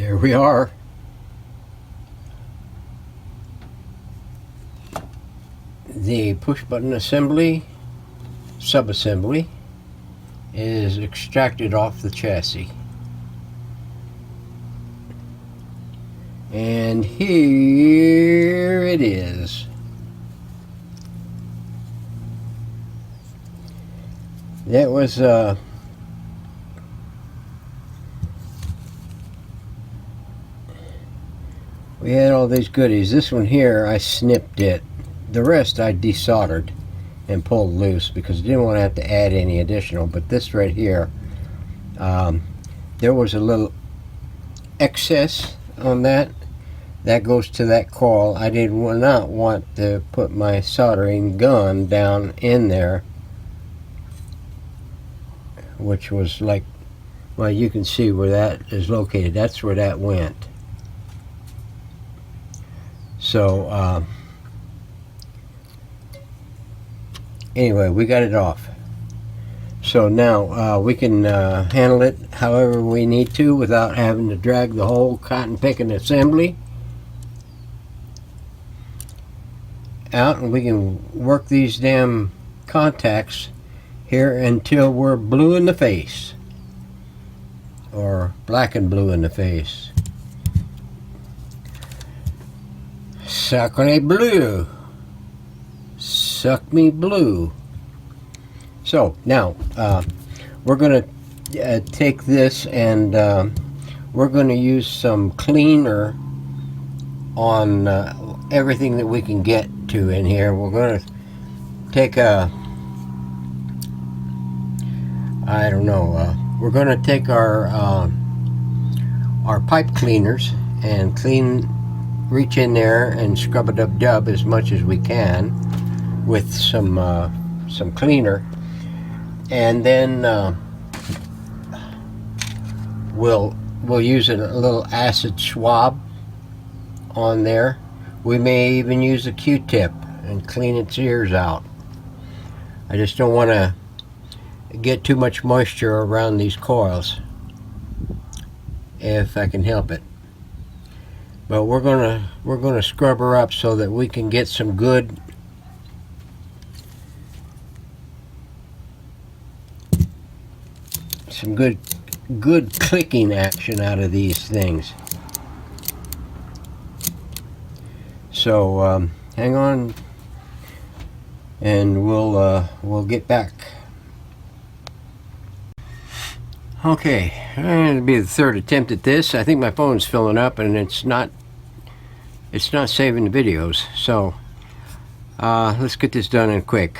There we are. The push button assembly, subassembly, is extracted off the chassis. And here it is. That was we had all these goodies. This one here, I snipped it. The rest I desoldered and pulled loose because I didn't want to have to add any additional. But this right here, there was a little excess on that. That goes to that coil. I did not want to put my soldering gun down in there, which was like, well, you can see where that is located. That's where that went. So anyway, we got it off. So now we can handle it however we need to without having to drag the whole cotton picking assembly out, and we can work these damn contacts here until we're blue in the face, or black and blue in the face. Sacre bleu. Suck me blue. So now we're going to take this and we're going to use some cleaner on everything that we can get to in here. We're going to take a, I don't know, we're going to take our pipe cleaners and reach in there and scrub a dub as much as we can with some cleaner, and then we'll use a little acid swab on there. We may even use a Q-tip and clean its ears out. I just don't want to get too much moisture around these coils if I can help it. But we're gonna scrub her up so that we can get some good clicking action out of these things. So hang on, and we'll get back. Okay, it'll be the third attempt at this. I think my phone's filling up and it's not saving the videos. So let's get this done and quick.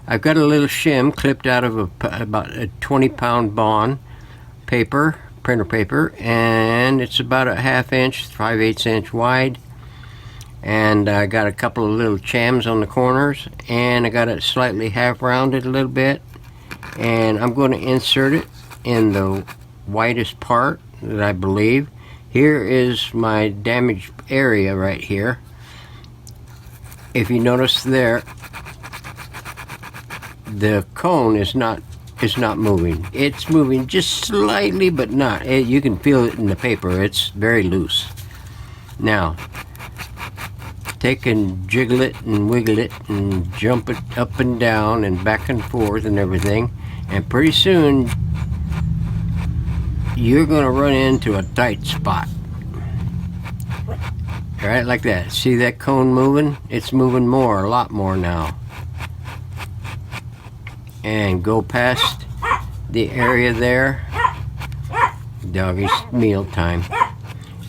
I've got a little shim clipped out of about a 20-pound bond paper, printer paper, and it's about a 1/2 inch, 5/8 inch wide. And I got a couple of little chams on the corners, and I got it slightly half rounded a little bit, and I'm going to insert it in the widest part that I believe. Here is my damaged area right here. If you notice there, the cone is not moving. It's moving just slightly, but not. You can feel it in the paper. It's very loose. Now, take and jiggle it and wiggle it and jump it up and down and back and forth and everything, and pretty soon you're going to run into a tight spot. Alright, like that. See that cone moving? It's moving more, a lot more now. And go past the area there. Doggy's meal time.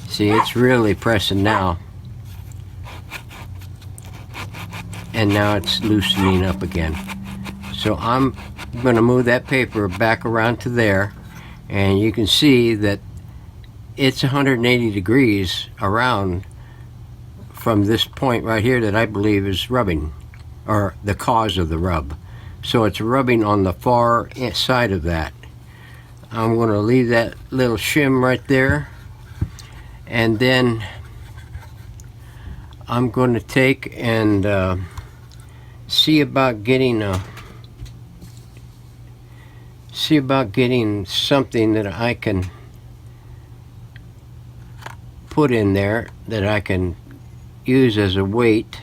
See, it's really pressing now. And now it's loosening up again. So I'm going to move that paper back around to there, and you can see that it's 180 degrees around from this point right here that I believe is rubbing, or the cause of the rub. So it's rubbing on the far side of that. I'm going to leave that little shim right there, and then I'm going to take and see about getting something that I can put in there that I can use as a weight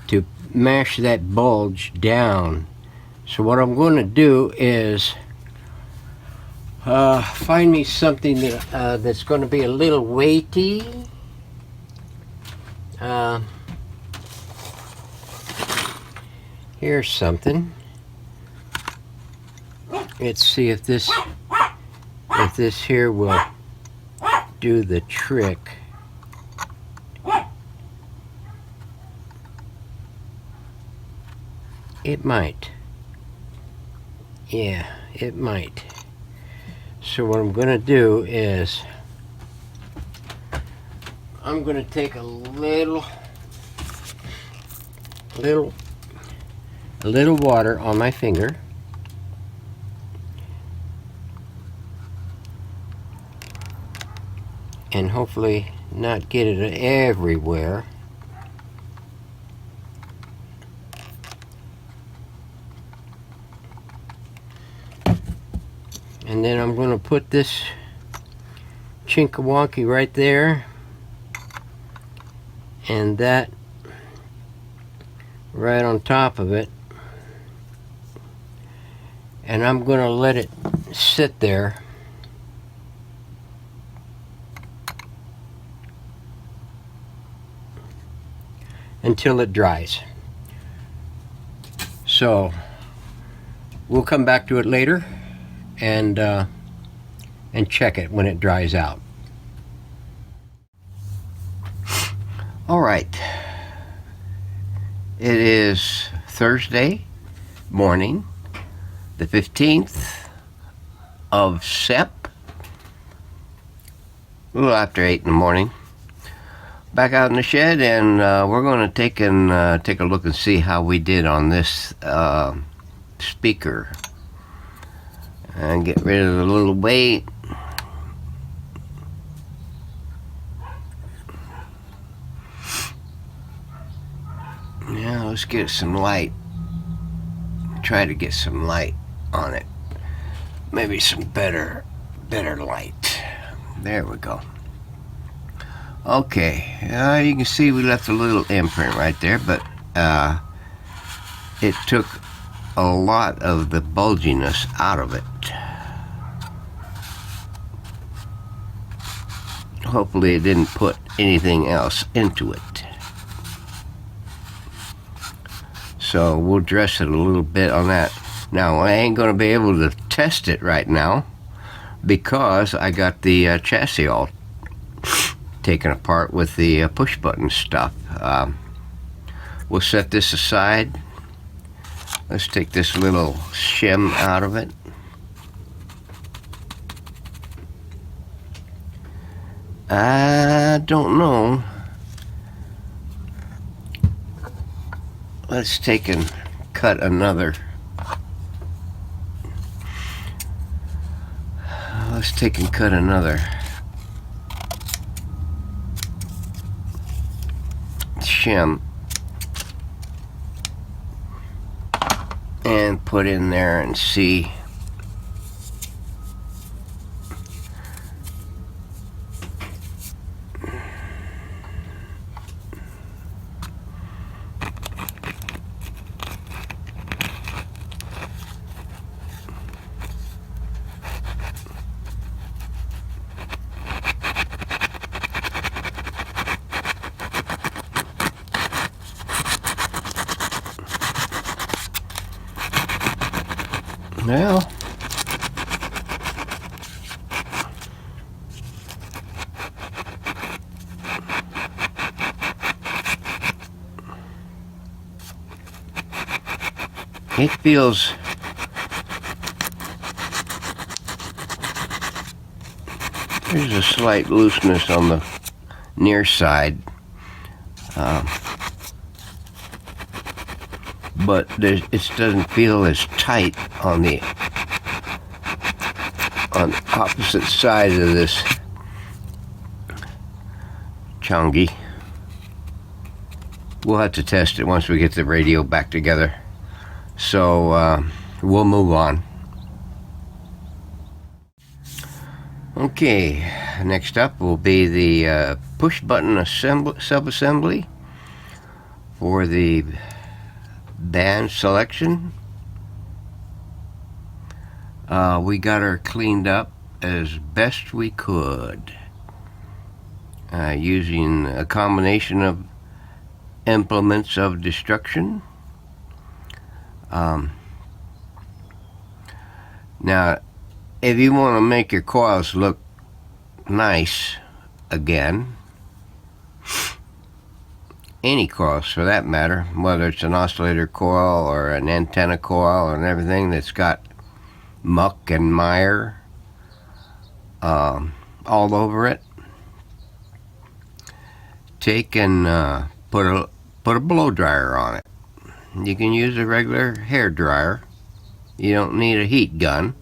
to mash that bulge down. So what I'm going to do is find me something that that's going to be a little weighty. Here's something. Let's see if this here will do the trick. It might. Yeah, it might. So what I'm going to do is I'm going to take a little water on my finger, and hopefully not get it everywhere. And then I'm going to put this chinkawonky right there, and that right on top of it, and I'm going to let it sit there until it dries. So we'll come back to it later and check it when it dries out. All right, it is Thursday morning, the 15th of Sep, a little after 8 in the morning. Back out in the shed, and we're going to take a look and see how we did on this speaker, and get rid of the little weight. Now let's get some light. Try to get some light on it. Maybe some better light. There we go. Okay, you can see we left a little imprint right there, but it took a lot of the bulginess out of it. Hopefully it didn't put anything else into it. So we'll dress it a little bit on that. Now I ain't going to be able to test it right now because I got the chassis all taken apart with the push button stuff. We'll set this aside. Let's take this little shim out of it. I don't know. Let's take and cut another. Let's take and cut another shim and put in there and see. Well, it feels there's a slight looseness on the near side, but it doesn't feel as tight on the opposite side of this chongy. We'll have to test it once we get the radio back together. So we'll move on. Okay, next up will be the push button sub-assembly for the band selection. We got her cleaned up as best we could, using a combination of implements of destruction. Now, if you want to make your coils look nice again, any coils for that matter, whether it's an oscillator coil or an antenna coil and everything that's got muck and mire all over it, take and put a blow dryer on it. You can use a regular hair dryer. You don't need a heat gun.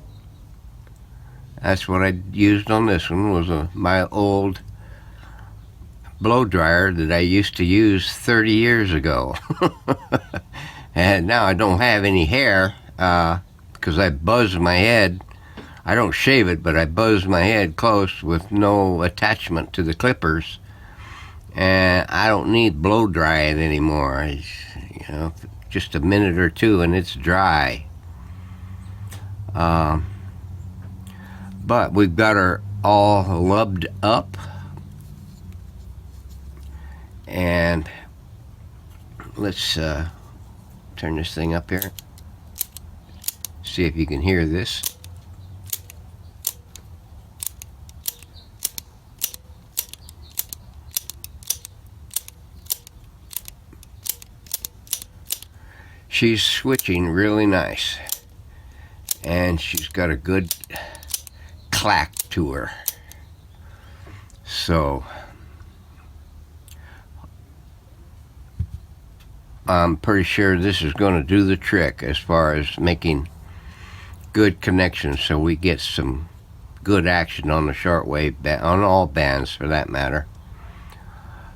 That's what I used on this one, was my old blow dryer that I used to use 30 years ago. And now I don't have any hair because I buzz my head. I don't shave it, but I buzz my head close with no attachment to the clippers. And I don't need blow dry it anymore. It's, you know, just a minute or two and it's dry. But we've got her all lubbed up, and let's turn this thing up here, see if you can hear this. She's switching really nice, and she's got a good clack to her. So I'm pretty sure this is going to do the trick as far as making good connections, so we get some good action on the shortwave on all bands for that matter.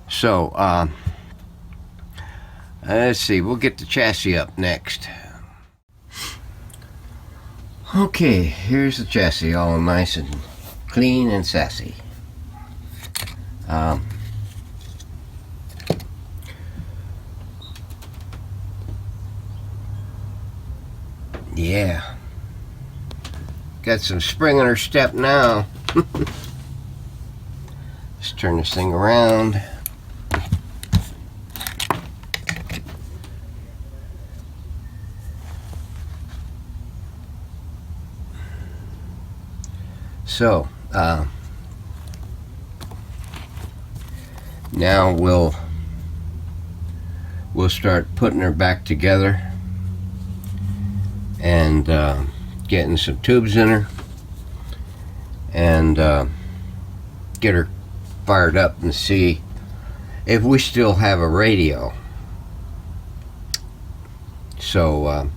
So let's see, we'll get the chassis up next. Okay, here's the chassis, all nice and clean and sassy. Yeah, got some spring in her step now. Let's turn this thing around. So now we'll start putting her back together and getting some tubes in her and get her fired up and see if we still have a radio. So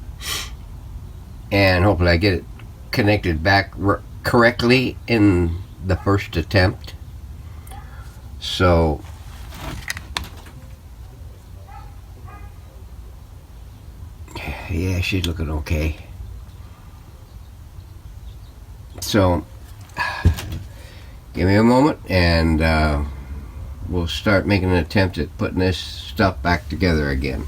and hopefully I get it connected back correctly in the first attempt. So yeah, she's looking okay. So give me a moment and we'll start making an attempt at putting this stuff back together again.